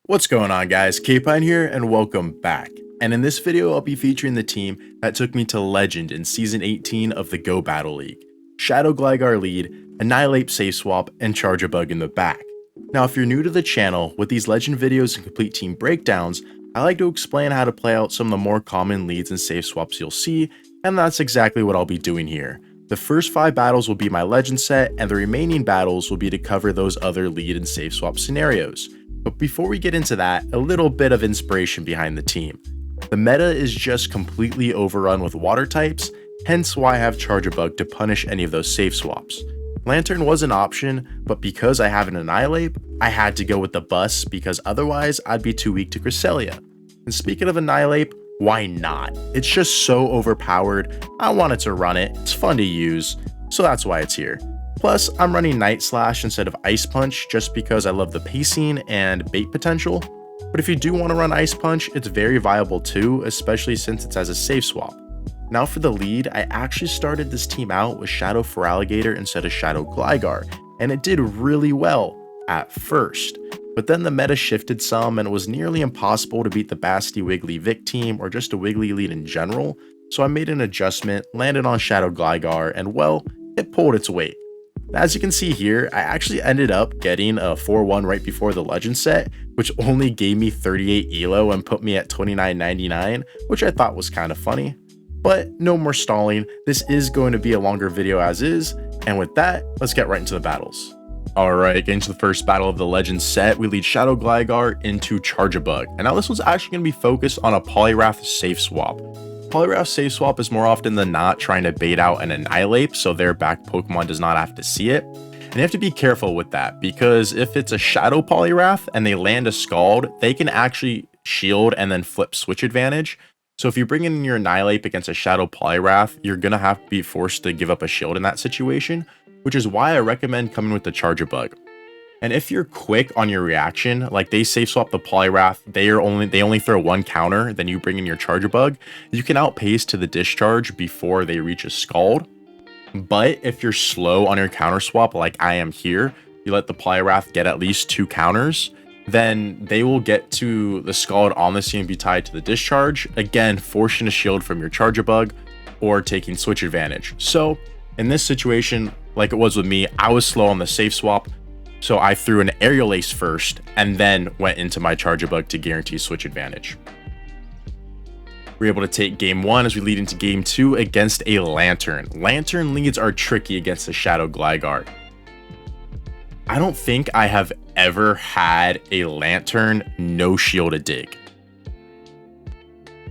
What's going on, guys? Capine here and welcome back. And in this video I'll be featuring the team that took me to Legend in Season 18 of the GOBattleLeague. Shadow Gligar Lead, Annihilape Safe Swap, and Charjabug in the back. Now if you're new to the channel, with these Legend videos and complete team breakdowns, I like to explain how to play out some of the more common leads and safe swaps you'll see, and that's exactly what I'll be doing here. The first 5 battles will be my Legend set, and the remaining battles will be to cover those other lead and safe swap scenarios. But before we get into that, a little bit of inspiration behind the team. The meta is just completely overrun with water types, hence why I have Charjabug to punish any of those safe swaps. Lanturn was an option, but because I have an Annihilape, I had to go with the bus because otherwise I'd be too weak to Cresselia. And speaking of Annihilape, why not? It's just so overpowered, I wanted to run it, it's fun to use, so that's why it's here. Plus, I'm running Night Slash instead of Ice Punch just because I love the pacing and bait potential. But if you do want to run Ice Punch, it's very viable too, especially since it's as a safe swap. Now for the lead, I actually started this team out with Shadow Feraligatr instead of Shadow Gligar, and it did really well at first. But then the meta shifted some and it was nearly impossible to beat the Basti Wiggly Vic team or just a Wiggly lead in general, so I made an adjustment, landed on Shadow Gligar, and well, it pulled its weight. As you can see here, I actually ended up getting a 4-1 right before the Legend set, which only gave me 38 ELO and put me at 29.99, which I thought was kind of funny. But no more stalling, this is going to be a longer video as is, and with that, let's get right into the battles. Alright, getting to the first battle of the Legend set, we lead Shadow Gligar into Charjabug, and now this one's actually going to be focused on a Poliwrath safe swap. Poliwrath safe swap is more often than not trying to bait out an Annihilape so their back Pokemon does not have to see it. And you have to be careful with that because if it's a Shadow Poliwrath and they land a Scald, they can actually shield and then flip switch advantage. So if you bring in your Annihilape against a Shadow Poliwrath, you're going to have to be forced to give up a shield in that situation, which is why I recommend coming with the Charjabug. And if you're quick on your reaction, like they safe swap the Poliwrath, they only throw one counter, then you bring in your Charjabug, you can outpace to the discharge before they reach a Scald. But if you're slow on your counter swap like I am here, you let the Poliwrath get at least 2 counters, then they will get to the Scald on the scene and be tied to the discharge, again forcing a shield from your Charjabug or taking switch advantage. So in this situation, like it was with me, I was slow on the safe swap, so I threw an Aerial Ace first and then went into my Charjabug to guarantee switch advantage. We're able to take game 1 as we lead into game 2 against a Lanturn. Lanturn leads are tricky against the Shadow Gligar. I don't think I have ever had a Lanturn no shield a dig.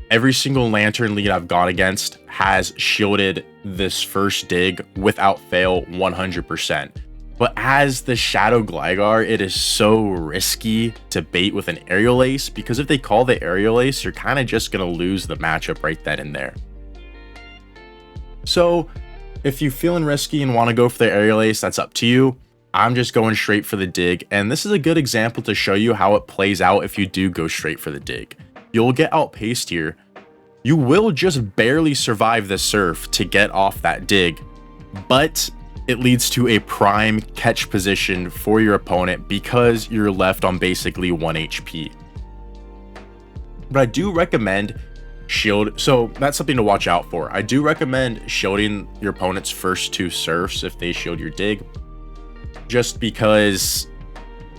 Every single Lanturn lead I've gone against has shielded this first dig without fail 100%. But as the Shadow Gligar, it is so risky to bait with an Aerial Ace because if they call the Aerial Ace, you're kind of just going to lose the matchup right then and there. So if you're feeling risky and want to go for the Aerial Ace, that's up to you. I'm just going straight for the dig, and this is a good example to show you how it plays out if you do go straight for the dig. You'll get outpaced here. You will just barely survive the surf to get off that dig, but it leads to a prime catch position for your opponent because you're left on basically 1 HP. But I do recommend shield, so that's something to watch out for. I do recommend shielding your opponent's first 2 surfs if they shield your dig, just because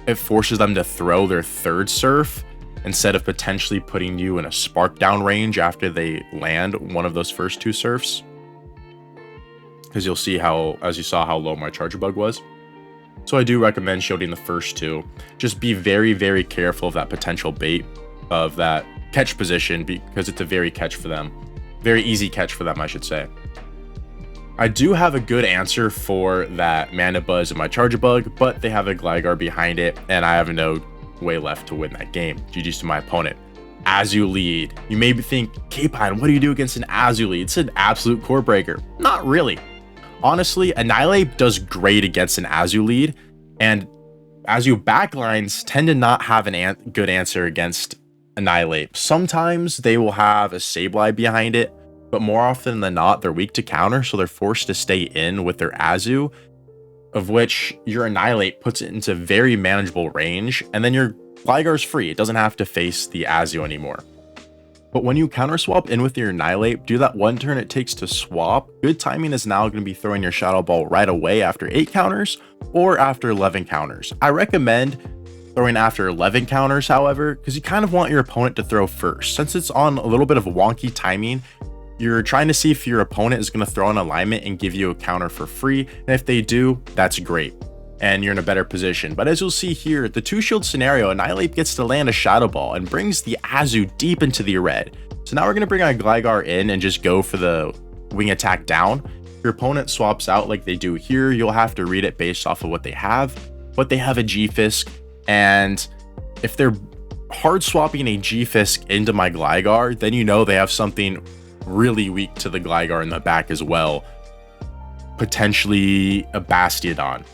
it forces them to throw their 3rd surf instead of potentially putting you in a spark down range after they land one of those first 2 surfs. Because you'll see how, as you saw, how low my Charjabug was. So I do recommend shielding the first 2. Just be very, very careful of that potential bait, of that catch position, because it's a very catch for them. Very easy catch for them, I should say. I do have a good answer for that Mana Buzz in my Charjabug, but they have a Gligar behind it, and I have no way left to win that game. GG's to my opponent. Azu Lead. You may think, Capine, what do you do against an Azu Lead? It's an absolute core breaker. Not really. Honestly, Annihilape does great against an Azu Lead, and Azu backlines tend to not have a good answer against Annihilape. Sometimes they will have a Sableye behind it, but more often than not, they're weak to counter, so they're forced to stay in with their Azu. of which your Annihilape puts it into very manageable range, and then your Gligar's free. It doesn't have to face the Azu anymore. But when you counter swap in with your Annihilape, do that one turn it takes to swap, good timing is now going to be throwing your Shadow Ball right away after 8 counters or after 11 counters. I recommend throwing after 11 counters, however, because you kind of want your opponent to throw first. Since it's on a little bit of wonky timing, you're trying to see if your opponent is going to throw an alignment and give you a counter for free. And if they do, that's great, and you're in a better position. But as you'll see here, the 2-shield scenario, Annihilape gets to land a Shadow Ball and brings the Azu deep into the red. So now we're going to bring our Gligar in and just go for the wing attack down. If your opponent swaps out like they do here, you'll have to read it based off of what they have. But they have a G-Fisk, and if they're hard swapping a G-Fisk into my Gligar, then you know they have something really weak to the Gligar in the back as well. Potentially a Bastiodon.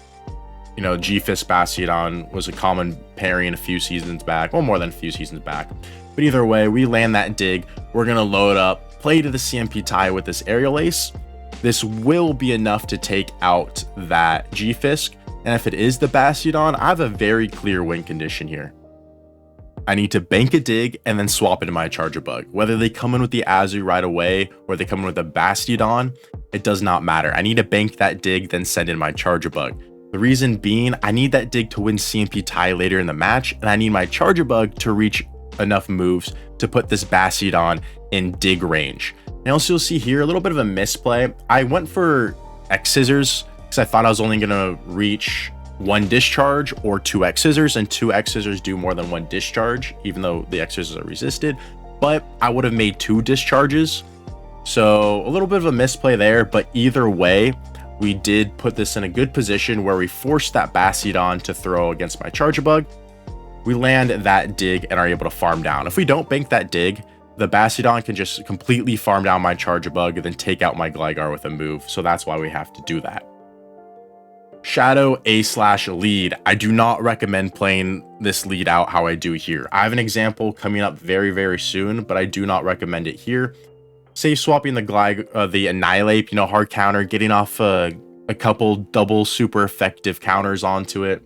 You know, G-Fisk Bastiodon was a common pairing a few seasons back, well, more than a few seasons back. But either way, we land that dig. We're going to load up, play to the CMP tie with this Aerial Ace. This will be enough to take out that G-Fisk. And if it is the Bastiodon, I have a very clear win condition here. I need to bank a dig and then swap into my Charjabug. Whether they come in with the Azu right away or they come in with a Bastiodon, it does not matter. I need to bank that dig, then send in my Charjabug. The reason being, I need that dig to win CMP tie later in the match, and I need my Charjabug to reach enough moves to put this Bastiodon in dig range. And also you'll see here a little bit of a misplay. I went for X Scissors because I thought I was only going to reach 1 discharge or 2 X Scissors, and 2 X Scissors do more than 1 discharge, even though the X Scissors are resisted. But I would have made 2 discharges. So a little bit of a misplay there, but either way, we did put this in a good position where we forced that Bastiodon to throw against my Charjabug. We land that dig and are able to farm down. If we don't bank that dig, the Bastiodon can just completely farm down my Charjabug and then take out my Gligar with a move. So that's why we have to do that. Shadow A/Lead. I do not recommend playing this lead out how I do here. I have an example coming up very, very soon, but I do not recommend it here. Safe swapping the Annihilape, you know, hard counter, getting off a couple double super effective counters onto it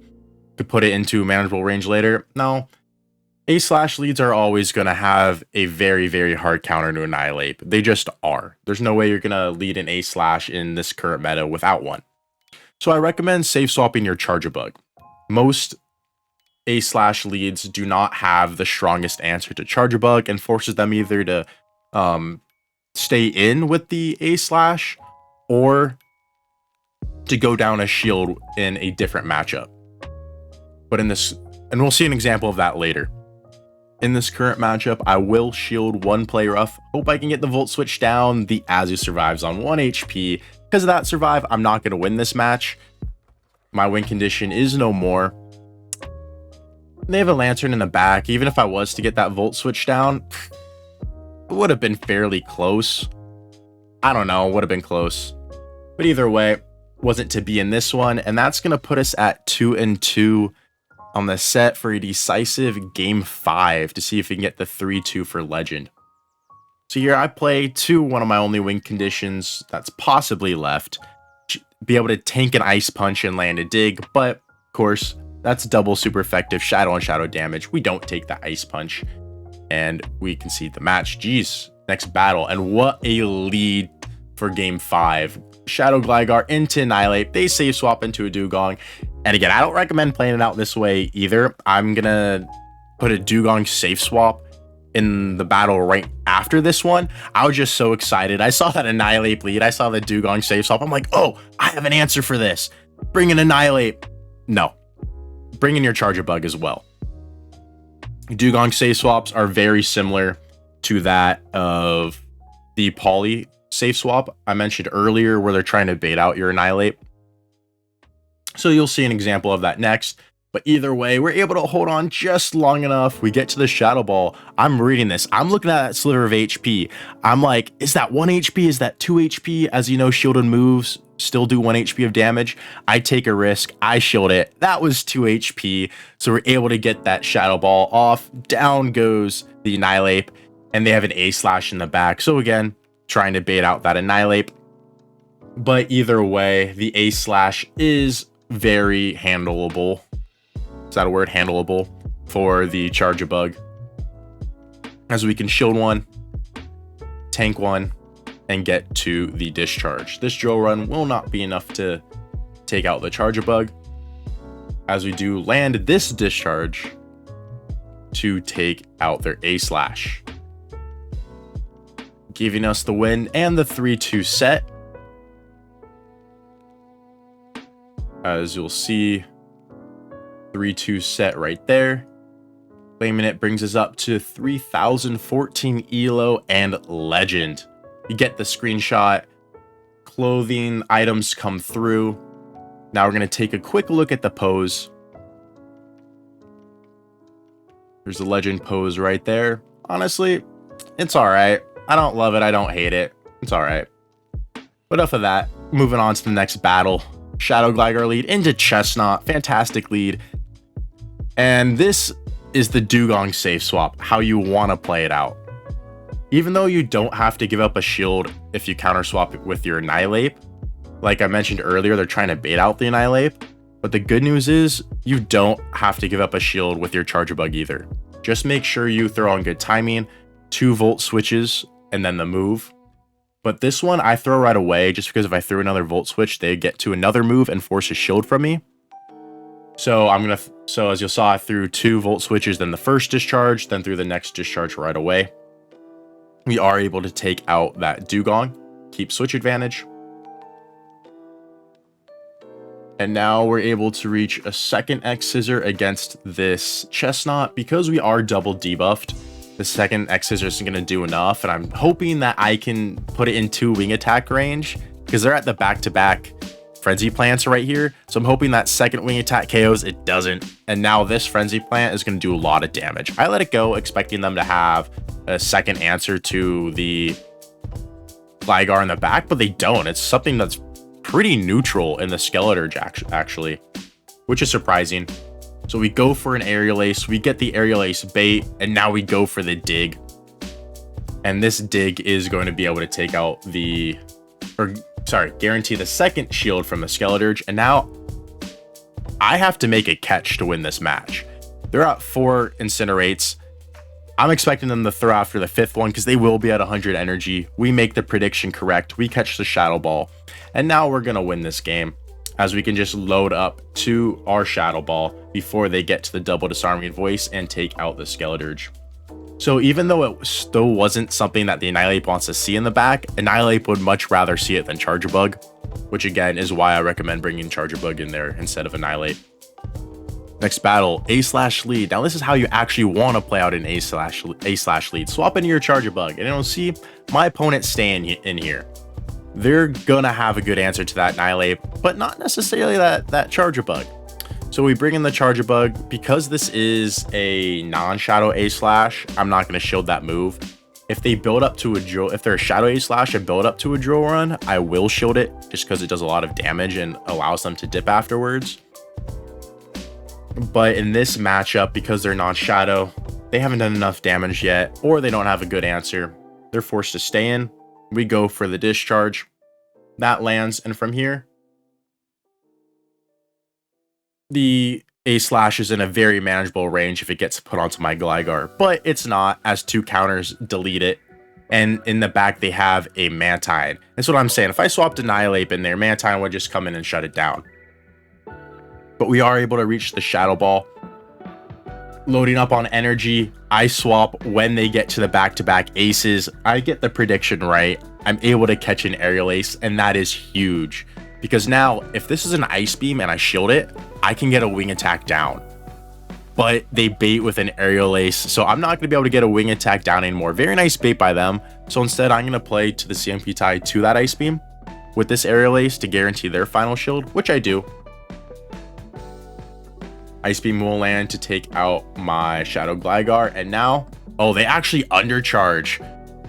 to put it into manageable range later. No, A/Leads are always going to have a very, very hard counter to Annihilape. They just are. There's no way you're going to lead an A/ in this current meta without one. So I recommend safe swapping your Charjabug. Most A/Leads do not have the strongest answer to Charjabug and forces them either to stay in with the A/ or to go down a shield in a different matchup. But in this, and we'll see an example of that later. In this current matchup, I will shield 1 Poliwrath. Hope I can get the Volt Switch down. The Azu survives on 1 HP. Because of that survive, I'm not going to win this match. My win condition is no more. They have a Lanturn in the back. Even if I was to get that Volt Switch down, it would have been fairly close. I don't know, would have been close. But either way, wasn't to be in this one. And that's going to put us at 2-2 on the set for a decisive game 5 to see if we can get the 3-2 for Legend. So here I play to one of my only win conditions that's possibly left. Be able to tank an Ice Punch and land a dig, but of course, that's double super effective Shadow on Shadow damage. We don't take the Ice Punch, and we concede the match. Jeez, next battle, and what a lead for game 5. Shadow Gligar into Annihilape. They save swap into a Dewgong. And again, I don't recommend playing it out this way either. I'm gonna put a Dewgong safe swap in the battle right after this one. I was just so excited. I saw that Annihilape lead. I saw the Dewgong safe swap. I'm like, oh, I have an answer for this. Bring in Annihilape. No. Bring in your Charjabug as well. Dewgong safe swaps are very similar to that of the Poly safe swap I mentioned earlier, where they're trying to bait out your Annihilape. So you'll see an example of that next. But either way, we're able to hold on just long enough. We get to the Shadow Ball. I'm reading this. I'm looking at that sliver of HP. I'm like, is that 1 HP? Is that 2 HP? As you know, shielded moves still do 1 HP of damage. I take a risk. I shield it. That was 2 HP. So we're able to get that Shadow Ball off. Down goes the Annihilape. And they have an A/ in the back. So again, trying to bait out that Annihilape. But either way, the A/ is very handleable. Is that a word? Handleable for the Charjabug, as we can shield one, tank one, and get to the discharge. This drill run will not be enough to take out the Charjabug, as we do land this discharge to take out their A-Slash, giving us the win and the 3-2 set. As you'll see, 3-2 set right there. Claiming it brings us up to 3014 Elo and Legend. You get the screenshot. Clothing items come through. Now we're going to take a quick look at the pose. There's the Legend pose right there. Honestly, it's alright. I don't love it. I don't hate it. It's alright. But enough of that. Moving on to the next battle. Shadow Gligar lead into Chestnut. Fantastic lead. And this is the Dewgong safe swap, how you want to play it out. Even though you don't have to give up a shield if you counter swap it with your Annihilape, like I mentioned earlier, they're trying to bait out the Annihilape, but the good news is you don't have to give up a shield with your Charjabug either. Just make sure you throw on good timing, 2-volt switches, and then the move. But this one I throw right away, just because if I threw another volt switch, they get to another move and force a shield from me. So as you saw, I threw 2 volt switches, then the first discharge, then through the next discharge right away. We are able to take out that Dewgong, keep switch advantage. And now we're able to reach a second X Scissor against this Chestnut. Because we are double debuffed, the second X Scissor isn't going to do enough, and I'm hoping that I can put it in 2 wing attack range, because they're at the back-to-back Frenzy Plants right here. So I'm hoping that second wing attack KOs. It doesn't. And now this Frenzy Plant is going to do a lot of damage. I let it go, expecting them to have a second answer to the Gligar in the back, but they don't. It's something that's pretty neutral in the Skeleturge, actually, which is surprising. So we go for an Aerial Ace. We get the Aerial Ace bait, and now we go for the Dig. And this Dig is going to be able to take out the... guarantee the second shield from the Skeleturge, and now I have to make a catch to win this match. They're at 4 Incinerates. I'm expecting them to throw after the 5th one because they will be at 100 energy. We make the prediction correct. We catch the Shadow Ball, and now we're going to win this game, as we can just load up to our Shadow Ball before they get to the double disarming voice and take out the Skeleturge. So even though it still wasn't something that the Annihilape wants to see in the back, Annihilape would much rather see it than Charjabug, which again is why I recommend bringing Charjabug in there instead of Annihilape. Next battle, A/slash lead. Now this is how you actually want to play out an A/slash lead. Swap into your Charjabug, and you'll see my opponent staying in here. They're gonna have a good answer to that Annihilape, but not necessarily that Charjabug. So we bring in the Charjabug. Because this is a non-shadow A/slash, I'm not going to shield that move. If they build up to a drill, if they're a shadow A/slash and build up to a drill run, I will shield it just because it does a lot of damage and allows them to dip afterwards. But in this matchup, because they're non-shadow, they haven't done enough damage yet, or they don't have a good answer. They're forced to stay in. We go for the discharge. That lands, and from here, the A/slash is in a very manageable range if it gets put onto my Gligar, but it's not, as 2 counters delete it, and in the back they have a Mantine. That's what I'm saying. If I swapped Annihilape in there, Mantine would just come in and shut it down. But we are able to reach the Shadow Ball. Loading up on energy, I swap when they get to the back-to-back aces. I get the prediction right. I'm able to catch an Aerial Ace, and that is huge. Because now, if this is an Ice Beam and I shield it, I can get a wing attack down. But they bait with an Aerial Ace, so I'm not going to be able to get a wing attack down anymore. Very nice bait by them. So instead, I'm going to play to the CMP tie to that Ice Beam with this Aerial Ace to guarantee their final shield, which I do. Ice Beam will land to take out my Shadow Gligar, and now, oh, they actually undercharge.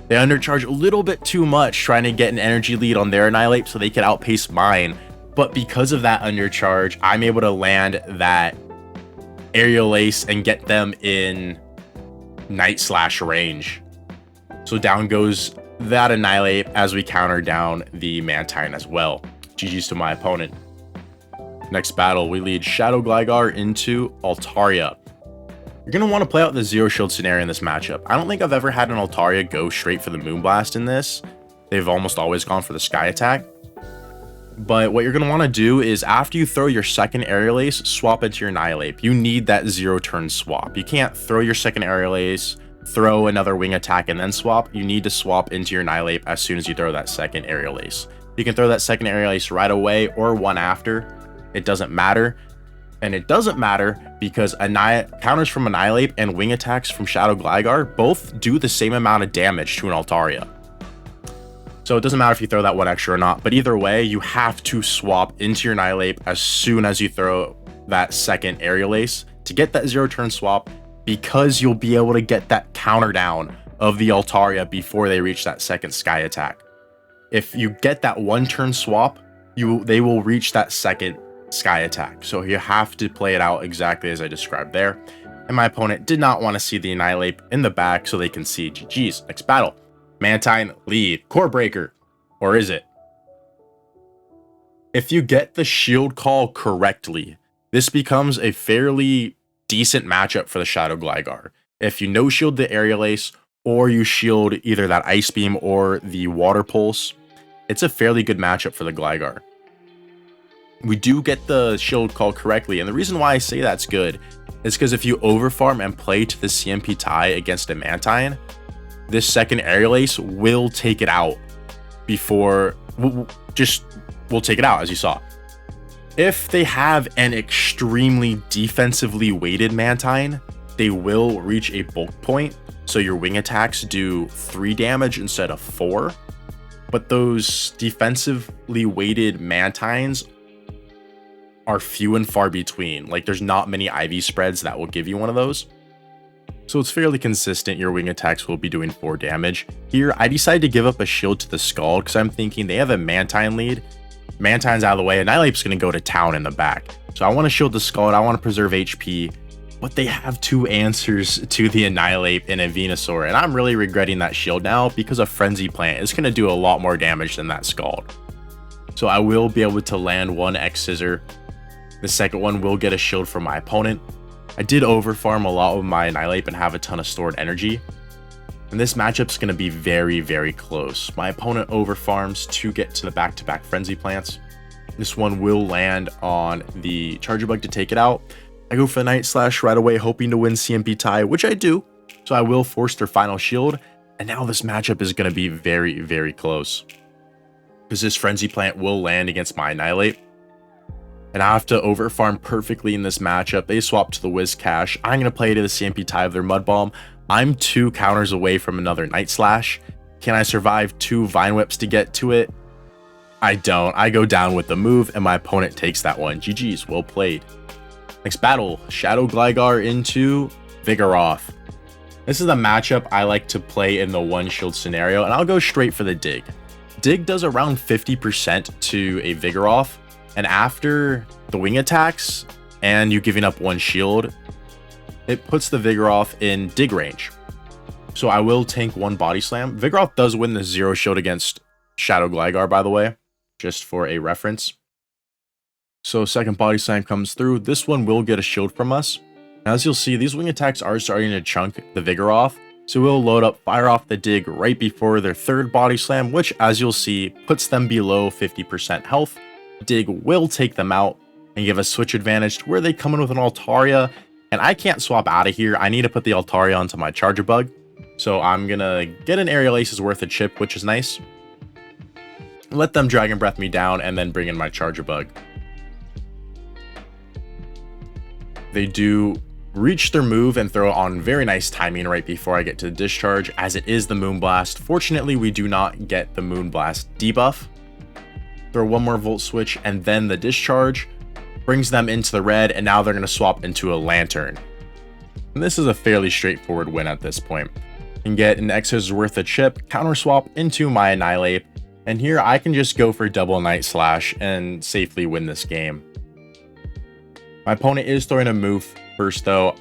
They undercharge a little bit too much, trying to get an energy lead on their Annihilape so they can outpace mine. But because of that undercharge, I'm able to land that Aerial Ace and get them in Night Slash range. So down goes that Annihilape as we counter down the Mantine as well. GG's to my opponent. Next battle, we lead Shadow Gligar into Altaria. You're going to want to play out the Zero Shield scenario in this matchup. I don't think I've ever had an Altaria go straight for the Moonblast in this. They've almost always gone for the Sky Attack. But what you're going to want to do is after you throw your second Aerial Ace, swap it to your Annihilape. You need that 0-turn swap. You can't throw your second Aerial Ace, throw another Wing Attack, and then swap. You need to swap into your Annihilape as soon as you throw that second Aerial Ace. You can throw that second Aerial Ace right away or one after. It doesn't matter. And it doesn't matter because counters from Annihilape and Wing Attacks from Shadow Gligar both do the same amount of damage to an Altaria. So it doesn't matter if you throw that one extra or not, but either way, you have to swap into your Annihilape as soon as you throw that second Aerial Ace to get that 0-turn swap, because you'll be able to get that counter down of the Altaria before they reach that second Sky Attack. If you get that 1-turn swap, they will reach that second Sky Attack. So you have to play it out exactly as I described there. And my opponent did not want to see the Annihilape in the back so they can see GG's. Next battle, Mantine Lead, Core Breaker, or is it? If you get the shield call correctly, this becomes a fairly decent matchup for the Shadow Gligar. If you no shield the Aerial Ace, or you shield either that Ice Beam or the Water Pulse, it's a fairly good matchup for the Gligar. We do get the shield call correctly, and the reason why I say that's good is because if you overfarm and play to the CMP tie against a Mantine, this second Aerial Ace will take it out before, we'll take it out, as you saw. If they have an extremely defensively weighted Mantine, they will reach a bulk point, so your Wing Attacks do 3 damage instead of 4. But those defensively weighted Mantines are few and far between. Like, there's not many IV spreads that will give you one of those. So it's fairly consistent. Your Wing Attacks will be doing 4 damage. Here, I decided to give up a shield to the Scald because I'm thinking they have a Mantine lead. Mantine's out of the way. Annihilape's going to go to town in the back. So I want to shield the Scald. I want to preserve HP. But they have 2 answers to the Annihilape and a Venusaur. And I'm really regretting that shield now because a Frenzy Plant is going to do a lot more damage than that Scald. So I will be able to land one X-Scissor. The second one will get a shield from my opponent. I did overfarm a lot with my Annihilape and have a ton of stored energy. And this matchup's going to be very, very close. My opponent overfarms to get to the back-to-back Frenzy Plants. This one will land on the Charjabug to take it out. I go for the Night Slash right away, hoping to win CMP tie, which I do. So I will force their final shield. And now this matchup is going to be very, very close, because this Frenzy Plant will land against my Annihilape. And I have to overfarm perfectly in this matchup. They swap to the Whiscash. I'm going to play to the CMP tie of their Mud Bomb. I'm 2 counters away from another Night Slash. Can I survive 2 Vine Whips to get to it? I don't. I go down with the move, and my opponent takes that one. GG's, well played. Next battle, Shadow Gligar into Vigoroth. This is a matchup I like to play in the 1-shield scenario, and I'll go straight for the Dig. Dig does around 50% to a Vigoroth, and after the Wing Attacks and you giving up 1 shield, it puts the Vigoroth in Dig range. So I will tank 1 Body Slam. Vigoroth does win the 0 shield against Shadow Gligar, by the way, just for a reference. So second Body Slam comes through. This one will get a shield from us. As you'll see, these Wing Attacks are starting to chunk the Vigoroth. So we'll load up, fire off the Dig right before their 3rd Body Slam, which, as you'll see, puts them below 50% health. Dig will take them out and give us switch advantage to where they come in with an Altaria. And I can't swap out of here. I need to put the Altaria onto my Charjabug. So I'm going to get an Aerial Ace's worth of chip, which is nice. Let them Dragon Breath me down and then bring in my Charjabug. They do reach their move and throw on very nice timing right before I get to the discharge, as it is the Moonblast. Fortunately, we do not get the Moonblast debuff. Throw 1 more Volt Switch, and then the discharge brings them into the red, and now they're going to swap into a Lanturn. And this is a fairly straightforward win at this point. And get an X's worth of chip, counter swap into my Annihilape, and here I can just go for double Night Slash and safely win this game. My opponent is throwing a move first though.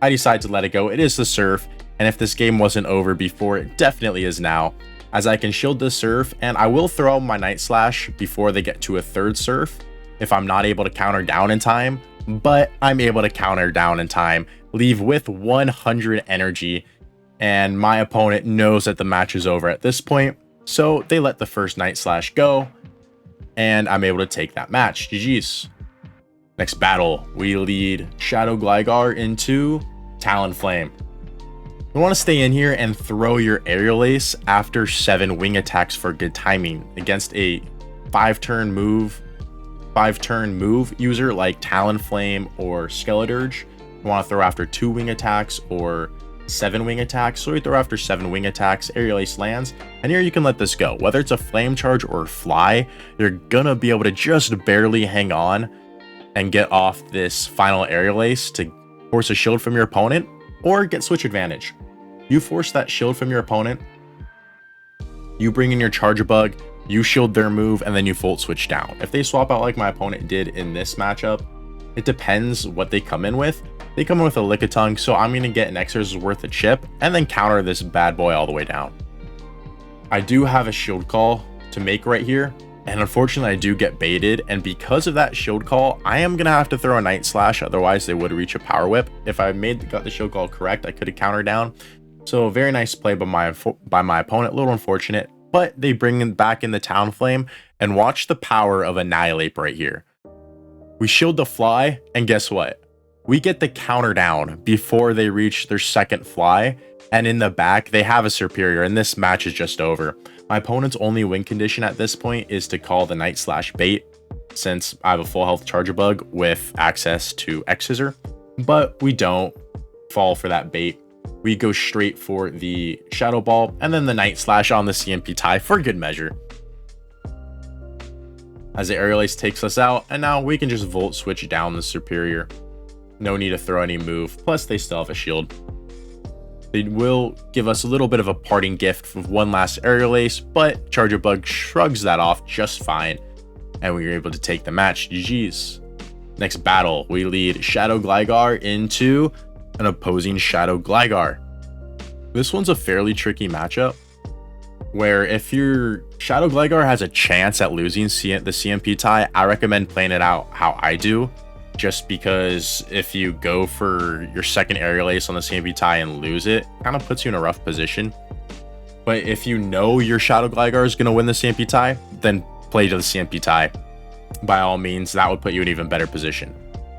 I decide to let it go. It is the Surf, and if this game wasn't over before, it definitely is now, as I can shield the Surf, and I will throw my Night Slash before they get to a 3rd Surf. if I'm not able to counter down in time, but I'm able to counter down in time, leave with 100 energy, and my opponent knows that the match is over at this point, so they let the first Night Slash go, and I'm able to take that match. GG's. Next battle, we lead Shadow Gligar into Talonflame. You want to stay in here and throw your Aerial Ace after 7 wing attacks for good timing against a 5-turn move user like Talonflame or Skeledirge. You want to throw after 2 wing attacks or 7 wing attacks. So you throw after 7 wing attacks, Aerial Ace lands, and here you can let this go. Whether it's a Flame Charge or Fly, you're gonna be able to just barely hang on and get off this final Aerial Ace to force a shield from your opponent or get switch advantage. You force that shield from your opponent, you bring in your Charjabug, you shield their move, and then you Volt Switch down. If they swap out like my opponent did in this matchup, it depends what they come in with. They come in with a Lickitung, so I'm going to get an X's worth of chip and then counter this bad boy all the way down. I do have a shield call to make right here, and unfortunately I do get baited, and because of that shield call, I am going to have to throw a Night Slash, otherwise they would reach a Power Whip. If I got the shield call correct, I could have countered down. So very nice play by my opponent, a little unfortunate, but they bring in back in the Talonflame, and watch the power of Annihilape right here. We shield the Fly, and guess what? We get the counter down before they reach their second Fly, and in the back, they have a superior, and this match is just over. My opponent's only win condition at this point is to call the Night Slash bait, since I have a full health Charjabug with access to X-Scissor, but we don't fall for that bait. We go straight for the Shadow Ball, and then the Night Slash on the CMP tie for good measure. As the Aerial Ace takes us out, and now we can just Volt Switch down the superior. No need to throw any move, plus they still have a shield. They will give us a little bit of a parting gift with one last Aerial Ace, but Charjabug shrugs that off just fine, and we are able to take the match. GG's. Next battle, we lead Shadow Gligar into an opposing Shadow Gligar. This one's a fairly tricky matchup, where if your Shadow Gligar has a chance at losing the CMP tie, I recommend playing it out how I do, just because if you go for your second Aerial Ace on the CMP tie and lose it, kind of puts you in a rough position. But if you know your Shadow Gligar is going to win the CMP tie, then play to the CMP tie. By all means, that would put you in an even better position.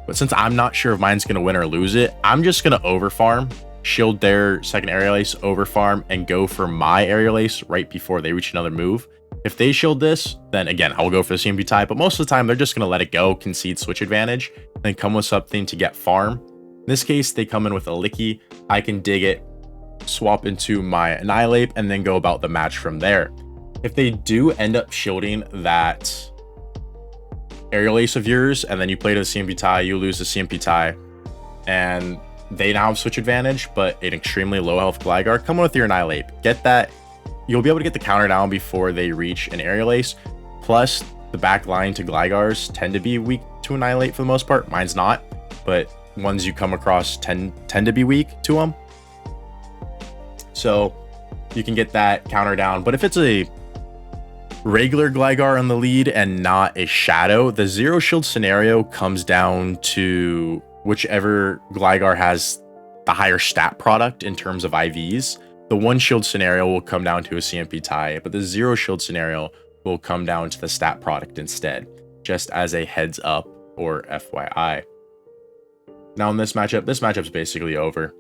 But since I'm not sure if mine's going to win or lose it, I'm just going to overfarm, shield their second Aerial Ace, overfarm, and go for my Aerial Ace right before they reach another move. If they shield this, then again, I'll go for the CMP tie, but most of the time they're just going to let it go, concede switch advantage, and come with something to get farm. In this case, they come in with a Licky. I can dig it, swap into my Annihilape, and then go about the match from there. If they do end up shielding that Aerial Ace of yours, and then you play to the CMP tie, you lose the CMP tie, and they now have switch advantage, but an extremely low health Gligar, come on with your Annihilape. Get that. You'll be able to get the counter down before they reach an Aerial Ace. Plus, the back line to Gligars tend to be weak to Annihilape for the most part. Mine's not, but ones you come across tend to be weak to them. So you can get that counter down. But if it's a regular Gligar on the lead and not a Shadow, the zero shield scenario comes down to whichever Gligar has the higher stat product in terms of IVs. The one shield scenario will come down to a CMP tie, but the zero shield scenario will come down to the stat product instead, just as a heads up or FYI. Now in this matchup's basically over.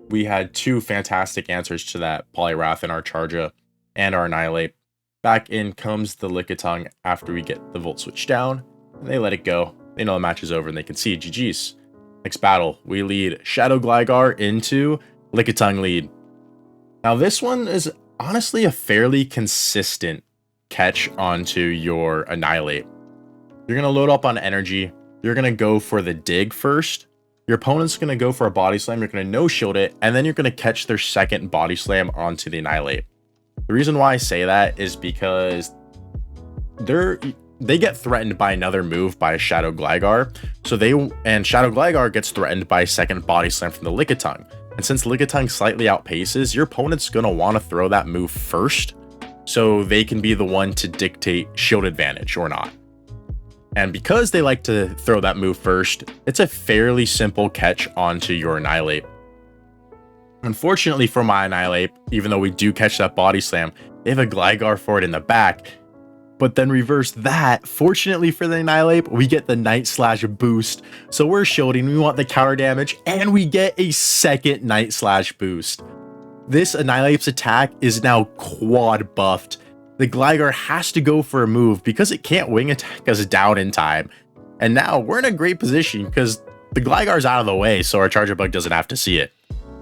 We had 2 fantastic answers to that Poliwrath in our Charja and our Annihilape. Back in comes the Lickitung after we get the Volt Switch down, and they let it go. They know the match is over and they concede. GG's. Next battle, we lead Shadow Gligar into Lickitung Lead. Now this one is honestly a fairly consistent catch onto your Annihilape. You're going to load up on energy. You're going to go for the dig first. Your opponent's going to go for a Body Slam. You're going to no shield it, and then you're going to catch their second Body Slam onto the Annihilape. The reason why I say that is because they get threatened by another move by a Shadow Gligar. And Shadow Gligar gets threatened by a second Body Slam from the Lickitung. And since Lickitung slightly outpaces, your opponent's going to want to throw that move first, so they can be the one to dictate shield advantage or not. And because they like to throw that move first, it's a fairly simple catch onto your Annihilape. Unfortunately for my Annihilape, even though we do catch that body slam, they have a Gligar for it in the back. But then reverse that, fortunately for the Annihilape, we get the Night Slash boost. So we're shielding, we want the counter damage, and we get a second Night Slash boost. This Annihilape's attack is now quad buffed. The Gligar has to go for a move because it can't wing attack us down in time. And now we're in a great position because the Gligar's out of the way, so our Charjabug doesn't have to see it.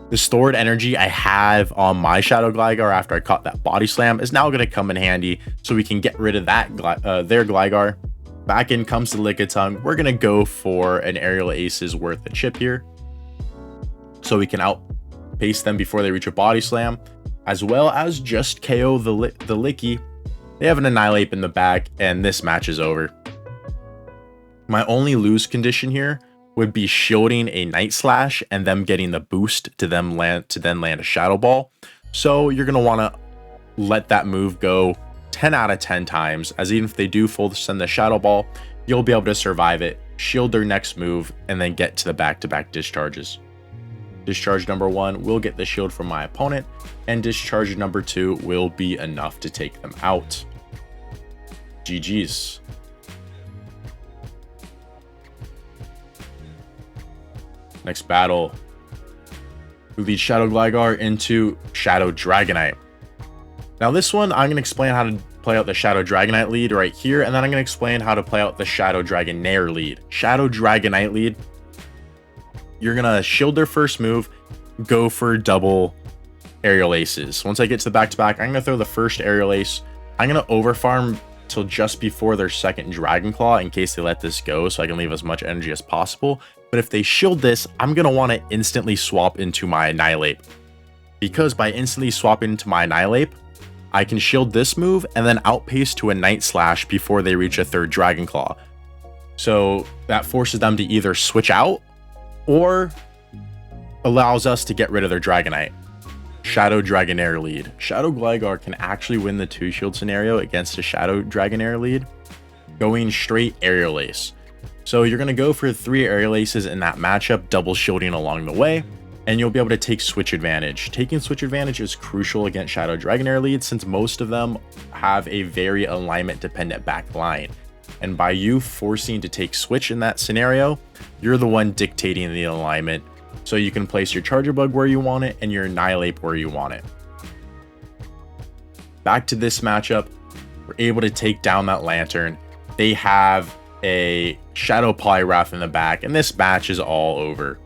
The stored energy I have on my Shadow Gligar after I caught that body slam is now going to come in handy, so we can get rid of that their Gligar. Back in comes the Lickitung. We're going to go for an Aerial Ace's worth of chip here, so we can outpace them before they reach a body slam, as well as just KO the Licky. They have an Annihilape in the back, and this match is over. My only lose condition here would be shielding a Night Slash and them getting the boost to then land a Shadow Ball. So you're going to want to let that move go 10 out of 10 times, as even if they do full send the Shadow Ball, you'll be able to survive it, shield their next move, and then get to the back-to-back discharges. Discharge number 1 will get the shield from my opponent, and discharge number 2 will be enough to take them out. GG's. Next battle, we lead Shadow Gligar into Shadow Dragonite. Now this one, I'm going to explain how to play out the Shadow Dragonite lead right here, and then I'm going to explain how to play out the Shadow Dragonair lead. Shadow Dragonite lead, you're going to shield their first move, go for double Aerial Aces. Once I get to the back-to-back, I'm going to throw the first Aerial Ace. I'm going to overfarm till just before their second Dragon Claw in case they let this go, so I can leave as much energy as possible. But if they shield this, I'm going to want to instantly swap into my Annihilape. Because by instantly swapping into my Annihilape, I can shield this move and then outpace to a Night Slash before they reach a third Dragon Claw. So that forces them to either switch out or allows us to get rid of their Dragonite. Shadow Dragonair lead. Shadow Gligar can actually win the 2-shield scenario against a Shadow Dragonair lead, going straight Aerial Ace. So you're going to go for 3 Aerial Aces in that matchup, double shielding along the way, and you'll be able to take switch advantage. Taking switch advantage is crucial against Shadow Dragonair lead, since most of them have a very alignment dependent back line. And by you forcing to take switch in that scenario, you're the one dictating the alignment. So you can place your Charjabug where you want it and your Annihilape where you want it. Back to this matchup, we're able to take down that Lanturn. They have a Shadow Poliwrath in the back, and this match is all over.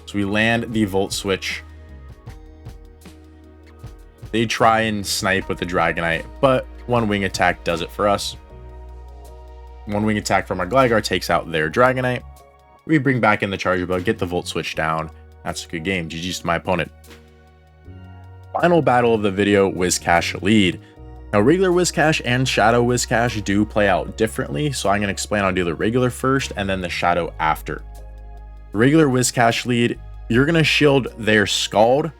So we land the Volt Switch. They try and snipe with the Dragonite, but one wing attack does it for us. One wing attack from our Gligar takes out their Dragonite. We bring back in the Charjabug, get the Volt Switch down. That's a good game. GG's to my opponent. Final battle of the video, Whiscash Lead. Now, regular Whiscash and Shadow Whiscash do play out differently, so I'm going to explain how to do the regular first and then the Shadow after. Regular Whiscash Lead, you're going to shield their Scald,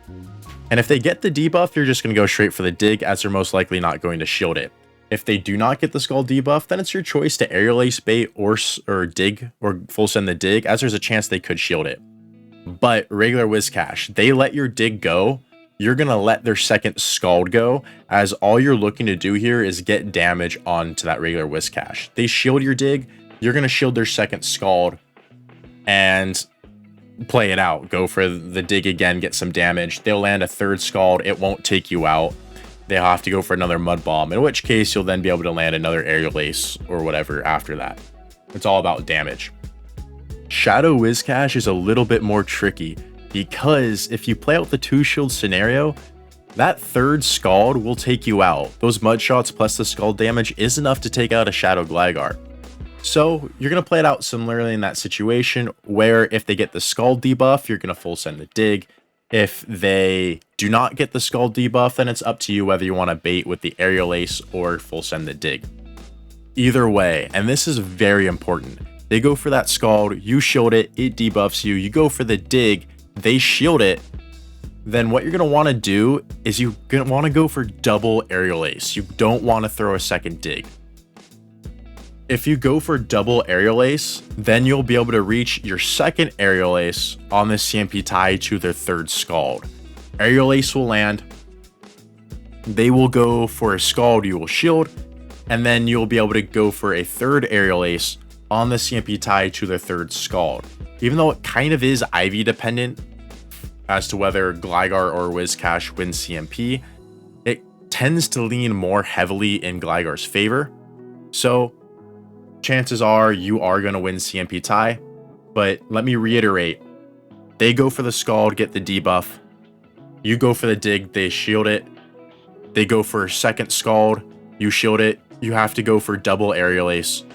and if they get the debuff, you're just going to go straight for the Dig, as they're most likely not going to shield it. If they do not get the Scald debuff, then it's your choice to Aerial Ace bait or Dig, or full send the Dig, as there's a chance they could shield it. But regular Whiscash, they let your Dig go, you're going to let their second Scald go, as all you're looking to do here is get damage onto that regular Whiscash. They shield your Dig, you're going to shield their second Scald and play it out. Go for the Dig again, get some damage. They'll land a third Scald, it won't take you out. They'll have to go for another Mud Bomb, in which case you'll then be able to land another Aerial Ace or whatever after that. It's all about damage. Shadow Whiscash is a little bit more tricky, because if you play out the 2-shield scenario, that third Scald will take you out. Those Mud Shots plus the Scald damage is enough to take out a Shadow Gligar. So you're going to play it out similarly in that situation, where if they get the Scald debuff, you're going to full send the Dig. If they do not get the Scald debuff, then it's up to you whether you want to bait with the Aerial Ace or full send the Dig. Either way, and this is very important, they go for that Scald, you shield it, it debuffs you, you go for the Dig, they shield it, then what you're going to want to do is you're going to want to go for double Aerial Ace. You don't want to throw a second Dig. If you go for double Aerial Ace, then you'll be able to reach your second Aerial Ace on the CMP tie to their third Scald. Aerial Ace will land, they will go for a Scald, you will shield, and then you'll be able to go for a third Aerial Ace on the CMP tie to their third Scald. Even though it kind of is IV dependent as to whether Gligar or Whiscash wins CMP, it tends to lean more heavily in Gligar's favor. So chances are you are going to win CMP tie, but let me reiterate, they go for the Scald, get the debuff, you go for the dig, they shield it, they go for a second Scald, you shield it, you have to go for double Aerial Ace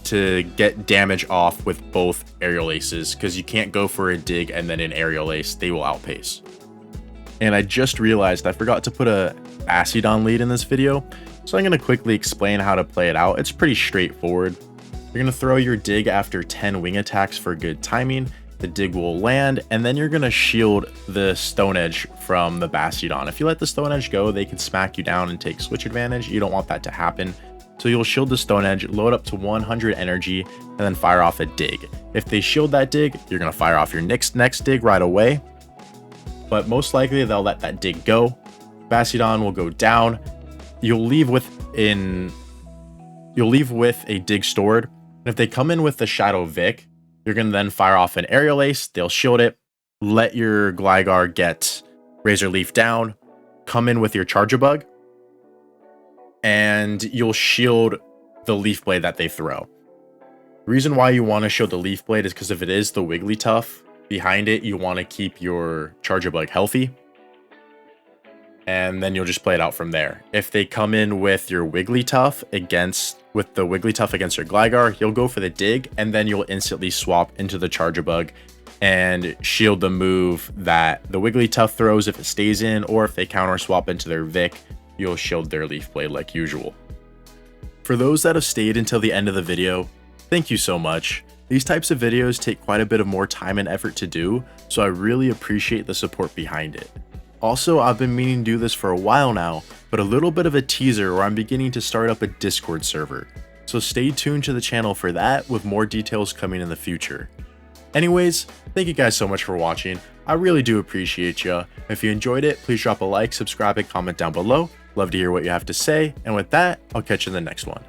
to get damage off with both Aerial Aces, because you can't go for a dig and then an Aerial Ace, they will outpace. And I just realized I forgot to put a Bastiodon lead in this video, so I'm going to quickly explain how to play it out. It's pretty straightforward. You're going to throw your dig after 10 wing attacks for good timing. The dig will land, and then you're going to shield the Stone Edge from the Bastiodon. If you let the Stone Edge go, they can smack you down and take switch advantage. You don't want that to happen. So you'll shield the Stone Edge, load up to 100 energy, and then fire off a dig. If they shield that dig, you're going to fire off your next dig right away. But most likely they'll let that dig go. Bastiodon will go down. You'll leave with a dig stored. And if they come in with the Shadow Vic, you're going to then fire off an Aerial Ace. They'll shield it. Let your Gligar get Razor Leaf down. Come in with your Charjabug. And you'll shield the Leaf Blade that they throw. The reason why you want to shield the Leaf Blade is because if it is the Wigglytuff behind it, you want to keep your Charjabug healthy. And then you'll just play it out from there. If they come in with your Wigglytuff against your Gligar, you'll go for the dig, and then you'll instantly swap into the Charjabug and shield the move that the Wigglytuff throws if it stays in, or if they counter swap into their Vic, you'll shield their Leaf Blade like usual. For those that have stayed until the end of the video, thank you so much. These types of videos take quite a bit of more time and effort to do, so I really appreciate the support behind it. Also, I've been meaning to do this for a while now, but a little bit of a teaser where I'm beginning to start up a Discord server. So stay tuned to the channel for that, with more details coming in the future. Anyways, thank you guys so much for watching. I really do appreciate ya. If you enjoyed it, please drop a like, subscribe, and comment down below. Love to hear what you have to say. And with that, I'll catch you in the next one.